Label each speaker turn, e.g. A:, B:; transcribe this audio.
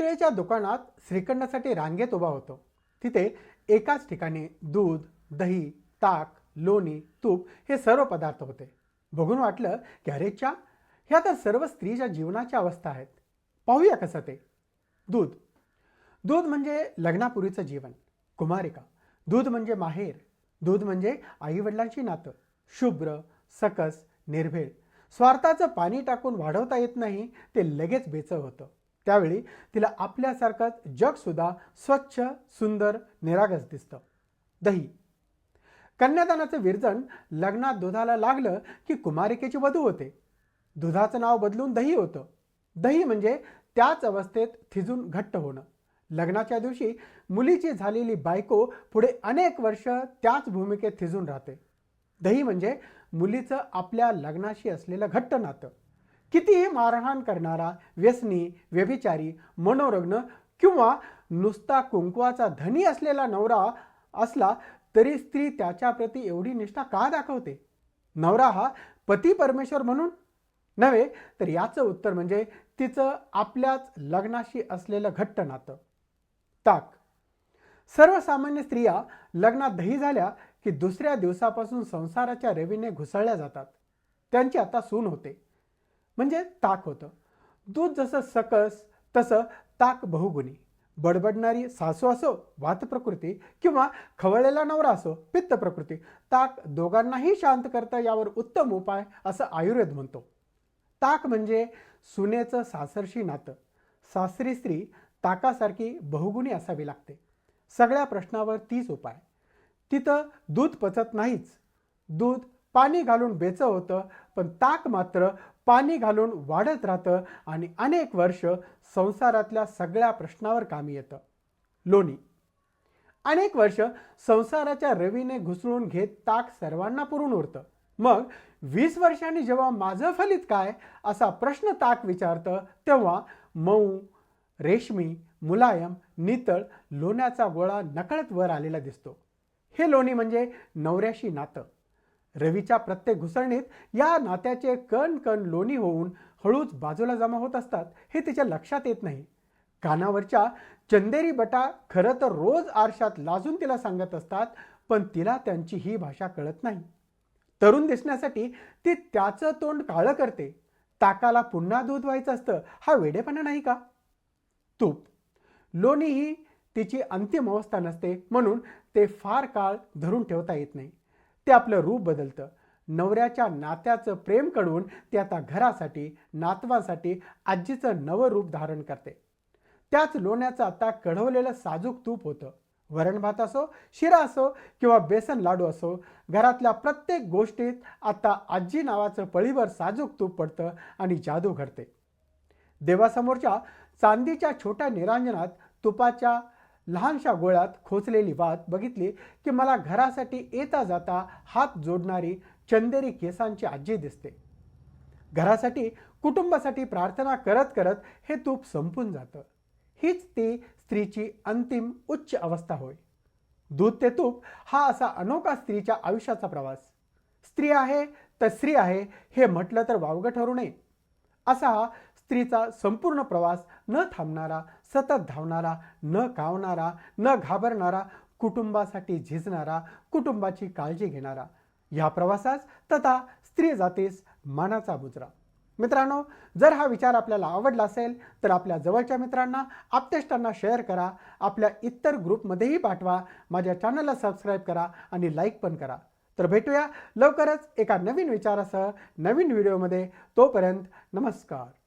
A: चितळेच्या दुकानात श्रीखंडासाठी रांगेत उभा होतो. तिथे एकाच ठिकाणी दूध, दही, ताक, लोणी, तूप हे सर्व पदार्थ होते. बघून वाटलं की अरेच्या, ह्या तर सर्व स्त्रीच्या जीवनाच्या अवस्था आहेत. पाहूया कसं ते. दूध. दूध म्हणजे लग्नापूर्वीचं जीवन. कुमारिका. दूध म्हणजे माहेर. दूध म्हणजे आईवडिलांची नातं. शुभ्र, सकस, निर्भीड. स्वार्थाचं पाणी टाकून वाढवता येत नाही, ते लगेच बेचव होतं. त्यावेळी तिला आपल्यासारखंच जगसुद्धा स्वच्छ, सुंदर, निरागस दिसतं. दही. कन्यादानाचं विरजण लग्नात दुधाला लागलं की कुमारिकेची वधू होते. दुधाचं नाव बदलून दही होतं. दही म्हणजे त्याच अवस्थेत थिजून घट्ट होणं. लग्नाच्या दिवशी मुलीची झालेली बायको पुढे अनेक वर्ष त्याच भूमिकेत थिजून राहते. दही म्हणजे मुलीचं आपल्या लग्नाशी असलेलं घट्ट नातं. कितीही मारहाण करणारा, व्यसनी, व्यभिचारी, मनोरुग्ण किंवा नुसता कुंकवाचा धनी असलेला नवरा असला तरी स्त्री त्याच्याप्रती एवढी निष्ठा का दाखवते? नवरा हा पती परमेश्वर म्हणून नव्हे, तर याचं उत्तर म्हणजे तिचं आपल्याच लग्नाशी असलेलं घट्ट नातं. ताक. सर्वसामान्य स्त्रिया लग्नात दही झाल्या की दुसऱ्या दिवसापासून संसाराच्या रेवीने घुसळल्या जातात. त्यांची आता सून होते म्हणजे ताक होतं. दूध जसं सकस तसं ताक बहुगुणी. बडबडणारी सासू असो वात प्रकृती किंवा खवळलेला नवरा असो पित्त प्रकृती, ताक दोघांनाही शांत करतं. यावर उत्तम उपाय असं आयुर्वेद म्हणतो. ताक म्हणजे सुनेचं सासरशी नातं. सासरी स्त्री ताकासारखी बहुगुणी असावी लागते. सगळ्या प्रश्नावर तीच उपाय. तिथं दूध पचत नाहीच. दूध पाणी घालून बेचव होतं, पण ताक मात्र पाणी घालून वाढत राहतं आणि अनेक वर्ष संसारातल्या सगळ्या प्रश्नावर कामी येतं. लोणी. अनेक वर्ष संसाराच्या रवीने घुसळून घेत ताक सर्वांना पुरून उरतं. मग 20 वर्षांनी जेव्हा माझं फलित काय असा प्रश्न ताक विचारतं, तेव्हा मऊ, रेशमी, मुलायम, नितळ लोण्याचा गोळा नकळत वर आलेला दिसतो. हे लोणी म्हणजे नवऱ्याशी नातं. रवीच्या प्रत्येक घुसळणीत या नात्याचे कण कण लोणी होऊन हळूच बाजूला जमा होत असतात, हे तिच्या लक्षात येत नाही. कानावरच्या चंदेरी बटा खरं तर रोज आरशात लाजून तिला सांगत असतात, पण तिला त्यांची ही भाषा कळत नाही. तरुण दिसण्यासाठी ती त्याचं तोंड काळं करते. ताकाला पुन्हा दूध व्हायचं असतं, हा वेडेपणा नाही का? तूप. लोणी ही तिची अंतिम अवस्था नसते, म्हणून ते फार काळ धरून ठेवता येत नाही. ते आपलं रूप बदलतं. नवऱ्याच्या नात्याचं प्रेम कडून ते आता घरासाठी, नातवासाठी आजीचं नवं रूप धारण करते. त्याच लोण्याचं आता कढवलेलं साजूक तूप होतं. वरण भात असो, शिरा असो किंवा बेसन लाडू असो, घरातल्या प्रत्येक गोष्टीत आता आजी नावाचं पळीवर साजूक तूप पडतं आणि जादू घडते. देवासमोरच्या चांदीच्या छोट्या निरांजनात तुपाच्या लहानशा गोळ्यात खोचलेली वात बघितली की मला घरासाठी येता जाता हात जोडणारी चंदेरी केसांची आजी दिसते. घरासाठी, कुटुंबासाठी प्रार्थना करत करत हे तूप संपून जातं. हीच ती स्त्रीची अंतिम उच्च अवस्था होय. दूध ते तूप हा असा अनोखा स्त्रीच्या आयुष्याचा प्रवास. स्त्री आहे तर स्त्री आहे हे म्हटलं तर वावगं ठरू नये. असा हा स्त्रीचा संपूर्ण प्रवास, न थांबणारा, सतत धावणारा, न कावणारा, न घाबरणारा, कुटुंबासाठी झिजणारा, कुटुंबाची काळजी घेणारा. या प्रवासास तथा स्त्री जातीस मानाचा मुजरा. मित्रांनो, जर हा विचार आपल्याला आवडला असेल तर आपल्या जवळच्या मित्रांना, आप्तेष्टांना शेअर करा. आपल्या इतर ग्रुपमध्येही पाठवा. माझ्या चॅनलला सबस्क्राईब करा आणि लाईक पण करा. तर भेटूया लवकरच एका नवीन विचारासह नवीन व्हिडिओमध्ये. तोपर्यंत नमस्कार.